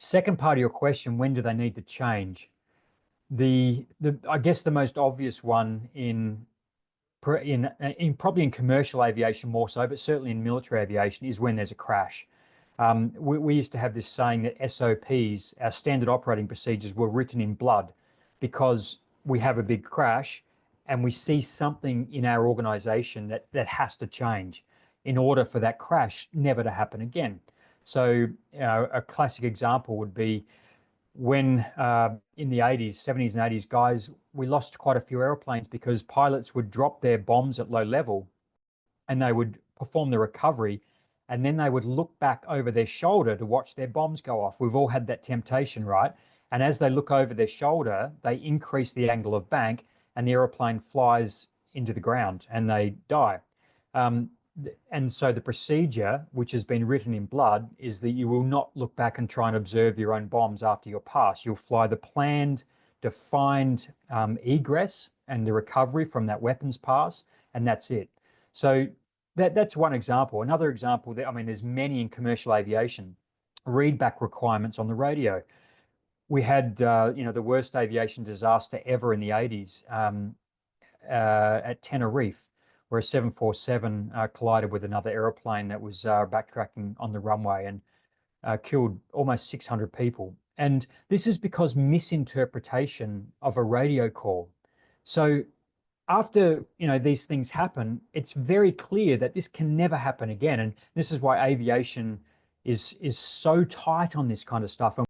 Second part of your question, when do they need to change? I guess the most obvious one in probably in commercial aviation more so, but certainly in military aviation, is when there's a crash. We used to have this saying that SOPs, our standard operating procedures, were written in blood, because we have a big crash and we see something in our organization that has to change in order for that crash never to happen again. So a classic example would be when in the 80s, 70s and 80s, guys, we lost quite a few airplanes because pilots would drop their bombs at low level and they would perform the recovery, and then they would look back over their shoulder to watch their bombs go off. We've all had that temptation, right? And as they look over their shoulder, they increase the angle of bank and the airplane flies into the ground and they die. And so the procedure, which has been written in blood, is that you will not look back and try and observe your own bombs after your pass. You'll fly the planned, defined egress and the recovery from that weapons pass, and that's it. So that's one example. Another example, I mean, there's many in commercial aviation. Readback requirements on the radio. We had, the worst aviation disaster ever in the 80s at Tenerife, where a 747 collided with another aeroplane that was backtracking on the runway and killed almost 600 people. And this is because misinterpretation of a radio call. So after these things happen, it's very clear that this can never happen again. And this is why aviation is so tight on this kind of stuff. And